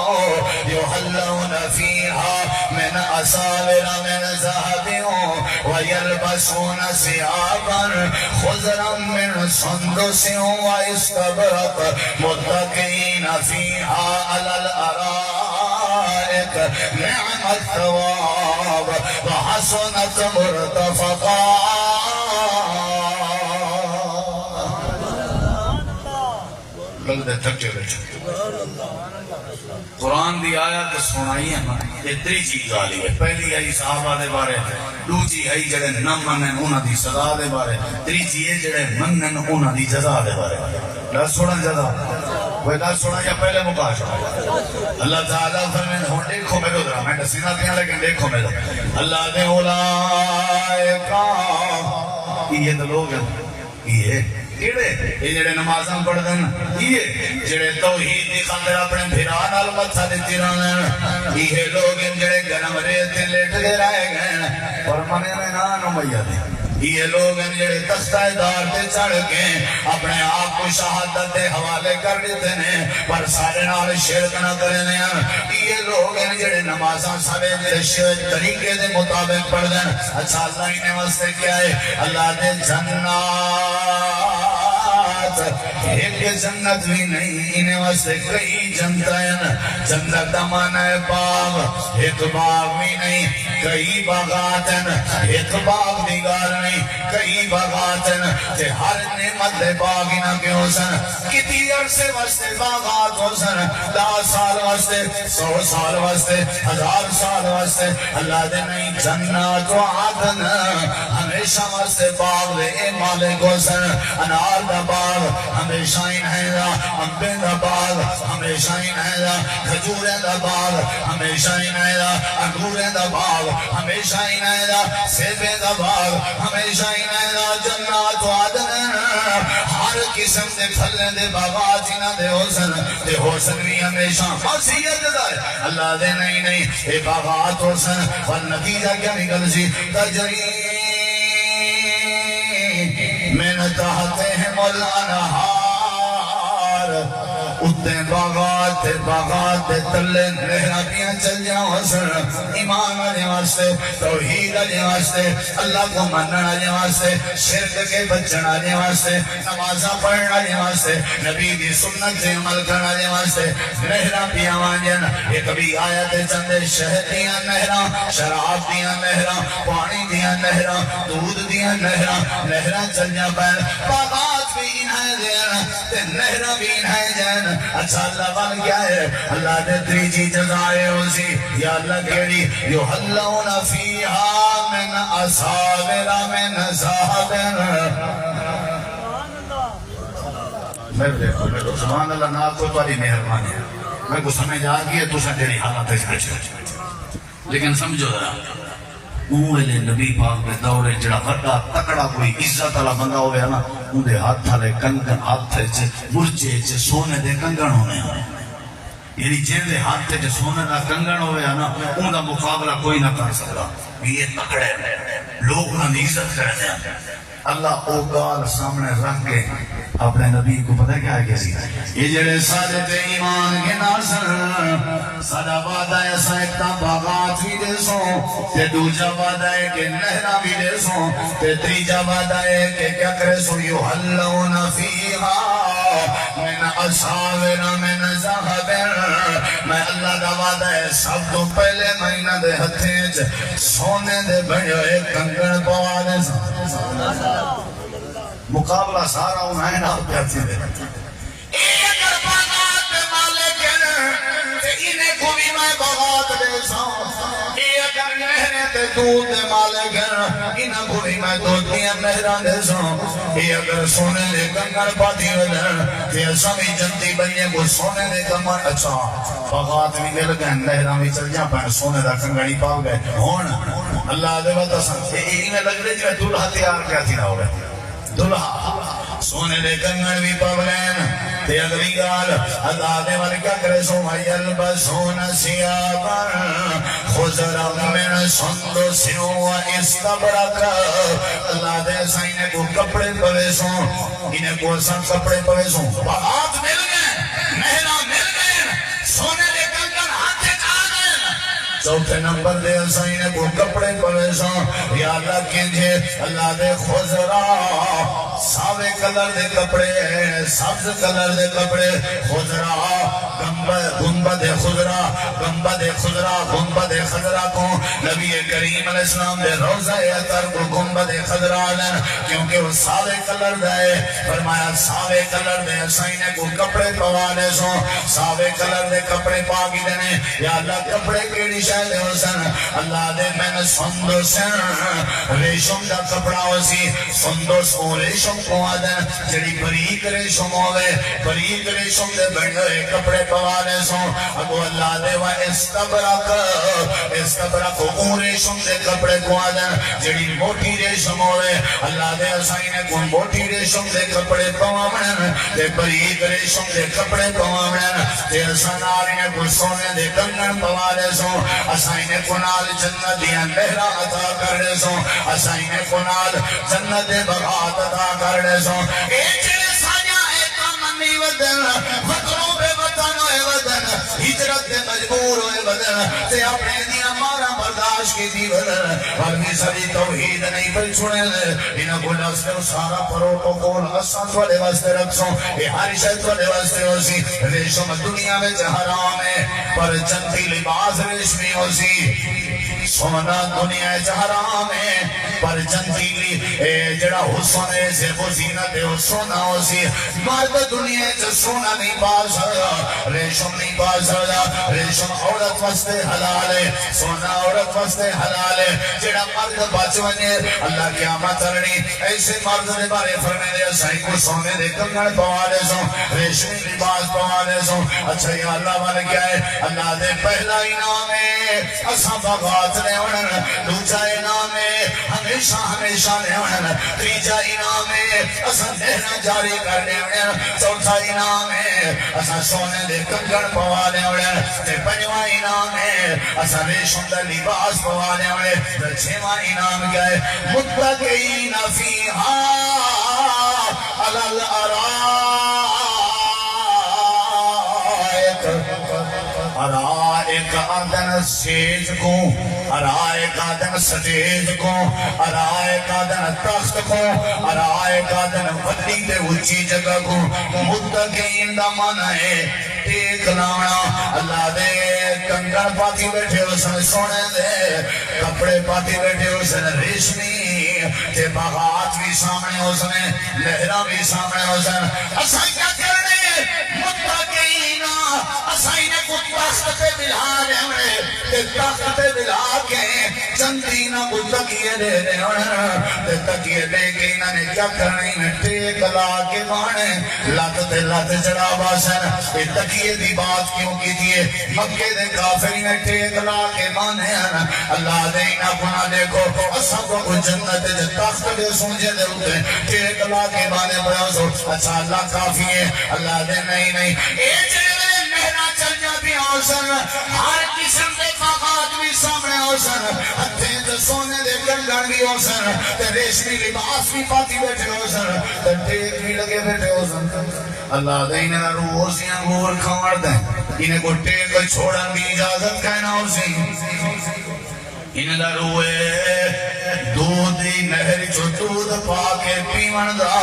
یحلون فیہا من اساور من ذهب ویلبسون ثيابا خضرا من سندس واستبرق متکئین فیہا علی الارائک نعم الثواب وحسنت مرتفقا قرآن دی آیات سنائی ہے یہ تری چیز آلی ہے پہلی آئی صحابہ دے بارے دوسری آئی جڑے نہ منن انہاں دی سزا دے بارے تیسری جڑے منن انہاں دی جزا دے بارے دس سونا جزا وہ دس سونا یا پہلے مکا چھوڑا اللہ تعالیٰ فرمائے ہوں دیکھو میرے ادھر میں دسینا دیا لیکن دیکھو میرے اللہ دے اولائکا یہ تو لوگ ہیں یہ کیڑے یہ جڑے نمازاں پڑھ دن یہ جڑے توحید دی خاطر اپنے بھرا نال متھا دتی رہن یہ لوگ جڑے گرم ریت تے لیٹ دے رہے گئے اور منے نا نمیا دے یہ لوگ جڑے تختہ دار تے چڑھ کے اپنے آپ کو شہادت دے حوالے کر دیتے ہیں پر سارے نال شرک نہ کرنے ہیں یہ لوگ جڑے نمازاں سارے جڑے طریقے دے مطابق پڑھ دیں اچھا اللہ انہیں واسطے کیا ہے اللہ دے جنات ایک جنت بھی نہیں انہیں واسطے کئی جنتیں جنت دا معنی ہے باغ ایک باغ بھی نہیں کئی باغات ہیں ایک باغ دی گال نہیں کئی باغات ہیں تے ہر نعمت دے باغ نہ کیوں سن کتی عرصے واسطے باغات ہو سن 10 سال واسطے 100 سال واسطے 1000 سال واسطے اللہ دے نہیں جنات و عدن ہمیشہ واسطے باغ دے اے مالک ہو سن انار دا باغ ہمیشہ ہی نہیں دا امبے دا باغ ہمیشہ ہی نہیں دا کھجورے دا باغ ہمیشہ ہی نہیں دا انگورے دا باغ ہمیشہ ہی نہیں دا سیبے دا باغ ہمیشہ ہی نہیں دا جنات و عدن ہر قسم دے پھلے دے باغات انہاں دے حسن بھی ہمیشہ خاصیت دا اللہ دے نہیں اے باغات حسن اور نتیجہ کیا نکل سی تجری من تحتہم الانہار اتنے باغات تلے نہرابیاں چل جاؤ حسن ایمان آنے واسطے توحید آنے واسطے اللہ کو منن آنے واسطے شرک کے بچن آنے واسطے نمازہ پڑھن آنے واسطے نبی دی سنت سے عمل کرن آنے واسطے نہرابیاں وانجن یہ کبھی آیت چندے شہد دیاں نہراں شراب دیاں نہراں پانی دیاں نہراں دودھ دیاں نہراں چل جا پیر باغات بھی انہیں دیاں تے نہراں بھی انہیں جائن اچھا اللہ بن کیا ہے اللہ دے تریجی جزائے ہوسی یا اللہ کیڑی یحلون فیہا من اصابر من صحابر میں دیکھو سبحان اللہ نہ کوئی باری مہربانی ہے میں کو سمجھ آ گئی ہے تو سن تیری حالت ہے لیکن سمجھو ذرا اوہلے نبی پاک میں دورے جڑا بڑا تکڑا کوئی عزت والا بندہ ہوئے نا ان دے ہاتھ تھالے کنگن ہاتھ چے برچے چے سونے دے کنگن ہونے ہیں یعنی جن دے ہاتھ چے سونے دا کنگن ہوئے نا ان دا مقابلہ کوئی نہ کر سکتا یہ تکڑے لوگ انہوں نے عزت کرتے ہیں اللہ او گال سامنے رکھ کے اپنے نبی کو پتہ کیا ہے کیسی یہ جڑے سادے تے ایمان کے ناصر سادہ وعدہ ہے سائکتا باغات بھی دے سو تے دوجہ وعدہ ہے کہ نہرہ بھی دے سو تے تریجہ وعدہ ہے کہ کیا کرے سو یحلون فیہا من اصابر من ذہبر میں اللہ دا وعدہ ہے سب تو پہلے مہینہ دے ہتھیں سونے دے بڑے ایک کنگن پوا دے مقابلہ سارا انہیں نہ پیاتی دے ایک باغات دے مالک انہیں کو بھی میں باغات دے ساؤں ایک نہریں تے دودھ دے مالک انہیں کو بھی میں دودھ دیا نہران دے ساؤں ایک سونے دے کنگن پاتی ودن تے سمی جنتی بنیے کو سونے دے کنگن اچھا باغات بھی مل گئے نہران بھی چل جا پہنے سونے دا کنگنی پاو گئے ہون اللہ دے وقت سن انہیں لگ رہے جو دلہا تیار کیا تھی نہ ہو رہے دلہا سونے دے کنگن بھی پاولین تے اگلی گال اللہ دے والی کیا کرے سو یلبسون ثیابا خضرا من سندس و استبرق اللہ دے سائنے کو کپڑے پوے سو انہیں کو سب کپڑے پوے سو باغات مل گئے نہرہ مل گئے سونے دے کنگن ہاتھے آ گئے چوتھے نمبر دے سائنے کو کپڑے پوے سو یا اللہ کیجئے اللہ دے خضرا ساوے کلر دے کپڑے سبز کلر دے کپڑے خضرا گنبد خضرا گنبد خضرا گنبد خضرا کو نبی کریم علیہ السلام دے روزہ اطہر کو گنبد خضرا لن کیونکہ وہ ساوے کلر دے فرمایا ساوے کلر دے سائنے کو کپڑے پوانے سو ساوے کلر دے کپڑے پاکی دینے یا اللہ کپڑے کیڑی شاید حسن اللہ دے میں نے سندس ریشم دا کپڑا ہوسی سندس او ریشم کو آدن جڑی بریک ریشم ہوئے بریک ریشم دے بڑھے کپڑے پوالے سو اگو اللہ دے و استبرق اون ریشم دے کپڑے کو آدن جڑی موٹی ریشم ہوئے اللہ دے اسائی نے کون موٹی ریشم دے کپڑے پوامنن تے بریق ریشم دے کپڑے پوامنن تے اسان آلی نے کون سونے دے کنگن پوالے سو اسائی نے کنال جنت دیا نہرہ عطا کرنے سو اسائی نے کنال جنت بغات عطا کرنے سو ودن وطنوں بے وطن ہوئے ودن ہجرت دے مجبور ہوئے ودن تے اپنے دیا مارا برداشت کی دی ودن ورمی سبھی توحید نہیں پر چھوڑے لے انہا کو لفظ سارا پروٹوکول اسان والے واسطے رکھسوں اے ہاری شاید والے واسطے ہو سی ریشم دنیا میں حرام ہے پر جنتی لباس ریشمی ہو سی سونا دنیا حرام ہے پر جنتی جڑا حسن ہے سے وہ زینت ہے سونا ہو سی مرد دنیا سونا نہیں پا سکتا ریشم نہیں پا سکتا ریشم عورت واسطے حلال ہے سونا عورت واسطے حلال ہے جڑا مرد بچ ونے اللہ قیامت کرنی ایسے مرد دے بارے فرمائے دے سائی کو سونے دے کنگن پوالے سو ریشمی لباس پوالے سو اچھا یہ اللہ والا کیا ہے اللہ دے پہلا انعام ہے اساں بغات نے ونن دوسرا انعام ہے ہمیشہ ہمیشہ نے ونن تیسرا انعام ہے اساں نہرا جاری کرنے ونن چوتھا انعام ہے اساں سونے دے کنگن پوالے ونن تے پنجواں انعام ہے اساں ریشم دا لباس پوالے ونن تے چھواں انعام کیا ہے متقین فیہا علی ارائک آدن سیج کو ارائک آدن سٹیج کو ارائک آدن تخت کو ارائک آدن وڈی دے اچھی جگہ کو متقین دا مانا ہے ٹیک لانا اللہ دے کنگن پاتی بیٹھے اسن سونے دے کپڑے پاتی بیٹھے اسن ریشمی تے باغات بھی سامنے اسن لہرہ بھی سامنے اسن اسا کیا کرنے متقین اسائی نے کو تخت پہ بلا رہے تے تخت پہ بلا کے چندینا کو تکیے دے رہے تے تکیے دے کے انہوں نے کیا کرنی میں ٹیک لا کے بانے لات تے لات چڑھا باسن تے تکیے دی بات کیوں کی دیئے مکے دے کافری میں ٹیک لا کے بانے اللہ دے انہا کنا دیکھو اسا کو جنت دے تخت دے سونجے دے ہوتے ٹیک لا کے بانے بڑا سو اچھا اللہ کافی ہے اللہ دے نہیں اے جنت مہرہ چل جاتی آسن ہر قسم دے باغات بھی سامنے آسن ہتھیں دے سونے دے کنگن بھی آسن تے ریشمی لباس بھی پاتی بیٹھے آسن تے ٹیک بھی لگے بیٹھے آسن اللہ دے انہیں روزی انگور کھاڑ دیں انہیں کو ٹیک چھوڑن بھی اجازت کہنا اسی انہیں روئے دودھی نہر جو دودھ پاکے پیون دا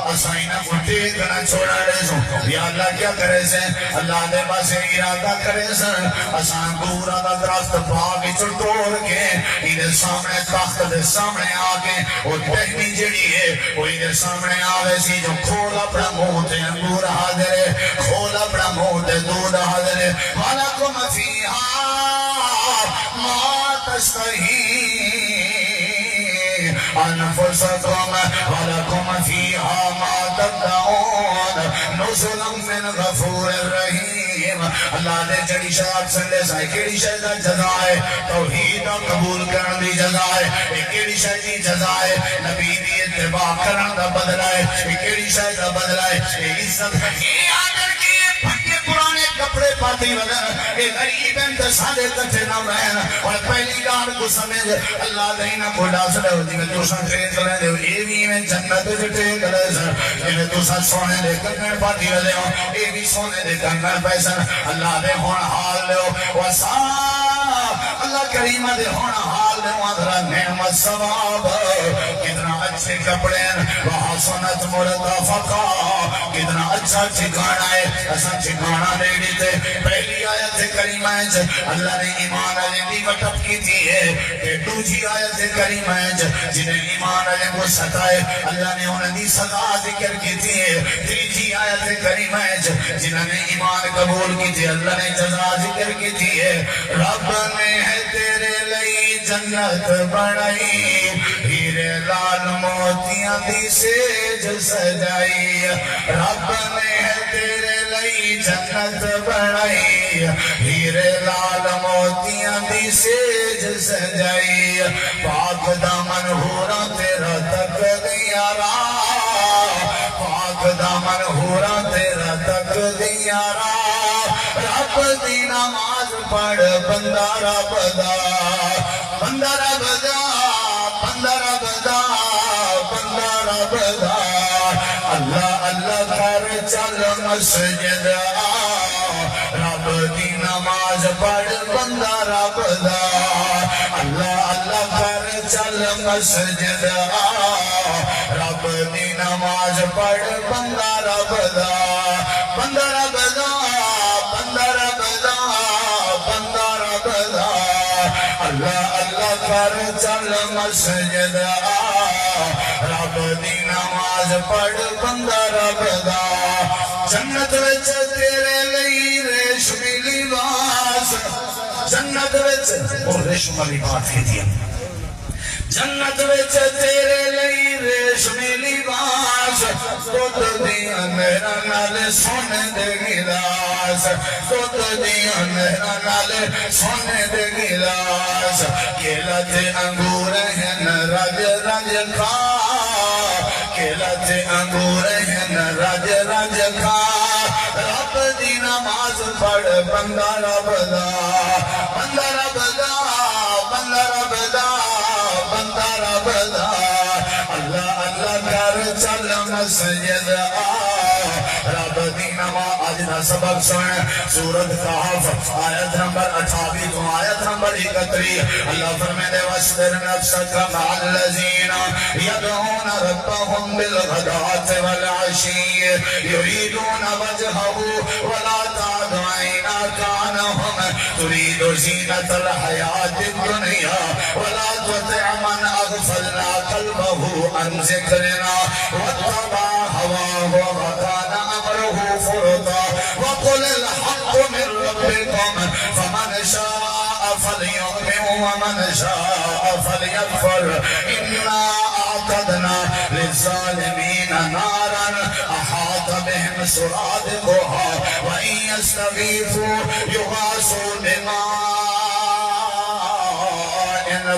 اسائنہ کو ٹیکنا چھوڑا رہے سو یا اللہ کیا کرے سے اللہ دے باسے ارادہ کرے سن اسان دورا دا درست پاکی چھوڑ کے انہیں سامنے تخت دے سامنے آگے اور پہنی جڑی ہے وہ انہیں سامنے آوے سی جو کھول اپنا موتے انگور حاضر ہے کھول اپنا موتے دودھ حاضر ہے وَلَكُمْ فِيهَا مَا تَشْتَهِي أنفسكم ولكم فيها ما تدعون نزلا من غفور رحيم اللہ نے جڑی شاید سنڈے سائے کیڑی شاید جزائے توحید قبول کرن دی جزائے کیڑی شاید دی جزائے نبی دی اتباع کرن دا بدلائے کیڑی شاید دا بدلائے عزت یہ آدر کی پھٹے پرانے کپڑے پاتی وغیر اے غریب انت سادے کٹھے نہ رہن اور پہلی گار کو سمجھ اللہ دینا کو ڈاس لے ہوتی میں تو سن ٹریک لے دے اے بھی میں جنت جو ٹریک لے سن انہیں تو سن سونے دے کنگن پاتی لے ہو اے بھی سونے دے کنگن پیسن اللہ دے ہون حال لے ہو وسا اللہ کریمہ دے ہون حال لے ہو ادھرا نعمت ثواب کتنا اچھے کپڑے وہاں سنت مرتفقہ کتنا اچھا ٹھکانا ہے ایسا ٹھکانا دے دیتے پہلی آیت کریمہ ہے اللہ نے ایمان علیہ دی وٹپ کی تھی ہے کہ دوجی آیت کریمہ ہے جنہیں ایمان علیہ کو ستائے اللہ نے انہیں دی سزا ذکر کی تھی ہے تیجی آیت کریمہ ہے جنہوں نے ایمان قبول کی تھی اللہ نے جزا ذکر کی تھی ہے رب نے ہے تیرے لئی جنت بڑھائی ہیرے لال موتیاں دی سیج سجائی رب نے ہے تیرے لئی جنت بنائی ہیرے لال موتیاں دی سیج سجائی پاک دامن ہورا تیرا تک دیا پاک دامن ہورا تیرا تک دیا رب دی نماز پڑھ بندہ رب دا بندہ رب دا بندہ رب دا بندہ رب دا اللہ اللہ کر چل مسجد رب دی نماز پڑھ بندہ رب دا اللہ اللہ کر چل مسجد رب دی نماز پڑھ بندہ رب دا بندہ رب دا بندہ رب دا بندہ رب دا اللہ اللہ کر چل مسجد رب دی نماز پڑھ بندہ رب دا جنت وچ تیرے لئی ریشمی لباس جنت وچ اور ریشمی لباس کی دیا جنت وچ تیرے لئی ریشمی لباس کت دیا میرا نال سونے دے گلاس کت دیا میرا نال سونے دے گلاس کیلا تے انگور ہیں رج رج کھا کیلا تے انگور ہیں رج رج کھا رب دی نماز پڑھ بندہ رب دا بندہ رب دا بندہ رب دا بندہ رب دا اللہ اللہ کر چل مسجد رب دی نماز آج نہ سبق سن سورت کہف آیت نمبر 28 تو آیت نمبر 31 اللہ فرمائے وَاسْبِرْ نَفْسَكَ مَعَ الَّذِينَ يَدْعُونَ رَبَّهُمْ بِالْغَدَاةِ وَالْعَشِيِّ يُرِيدُونَ وَجْهَهُ وَلَا تَعْدُ عَيْنَاكَ عَنْهُمْ تُرِيدُ زِينَةَ الْحَيَاةِ الدُّنْيَا وَلَا تُطِعْ مَنْ أَغْفَلْنَا قَلْبَهُ عَنْ ذِكْرِنَا وَاتَّبَعَ هَوَاهُ وَكَانَ أَمْرُهُ فُرُطًا وَقُلِ الْحَقُّ مِنْ رَبِّكُمْ فَمَنْ شَاءَ فَلْيُؤْمِنْ وَمَنْ شَاءَ فَلْيَكْفُرْ إِنَّا أَعْتَدْنَا لِلظَّالِمِينَ نَارًا أَحَاطَ بِهِمْ سُرَادِقُهَا وَإِنْ يَسْتَغِيثُوا يُغَاثُوا بِمَاءٍ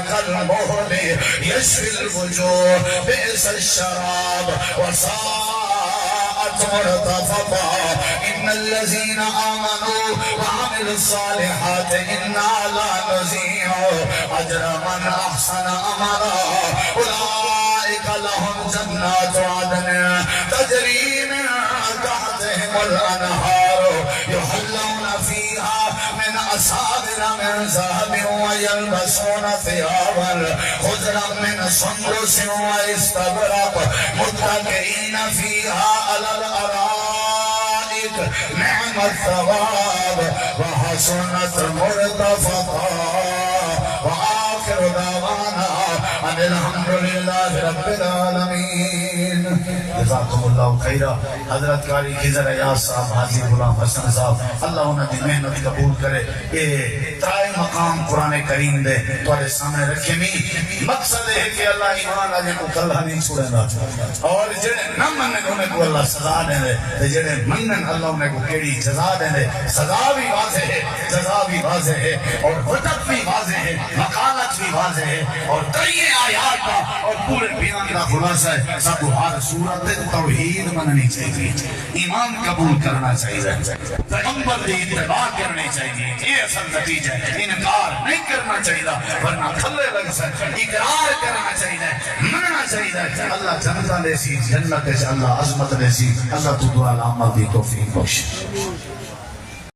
كالمهل يشفي الوجوه بئس الشراب وساءت مرتفقا إن الذين آمنوا وعملوا الصالحات إنا لا نضيع أجر من أحسن عملا أولئك لهم جنات عدن تجري من تحتهم الأنهار يحلون فيها من أساور من ذهب ويلبسون ثيابا خضرا من سندس واستبرق متكئين فيها على الأرائك نعم الثواب وحسنت مرتفقا وآخر دعوانا أن الحمد لله رب العالمين جزاکم اللہ خیرہ حضرت قاری خضر ایاز صاحب حاجی غلام حسن صاحب اللہ انہوں نے محنت قبول کرے یہ ترائے مقام قرآن کریم دے تمہارے سامنے رکھے نہیں مقصد ہے کہ اللہ ایمان آجے کو کلہ نہیں چھوڑے گا اور جنہیں نہ منن انہیں کو اللہ سزا دیں دے جنہیں منن اللہ انہیں کو کیڑی جزا دیں دے سزا بھی واضح ہے جزا بھی واضح ہے اور وطب بھی واضح ہے مقالت بھی واضح ہے اور کئی آیات کا اور پورے بیان کا خلاصہ ہے سب کو ہر صورت توحید مننی چاہیے ایمان قبول کرنا چاہیے پیغمبر کی اتباع کرنی چاہیے یہ اصل نتیجہ ہے انکار نہیں کرنا چاہیے ورنہ تھلے لگ سکتے اقرار کرنا چاہیے مننا چاہیے اللہ جنت دے سی جنت دے سی اللہ عظمت دے سی اللہ تو دعا عمل دی توفیق بخش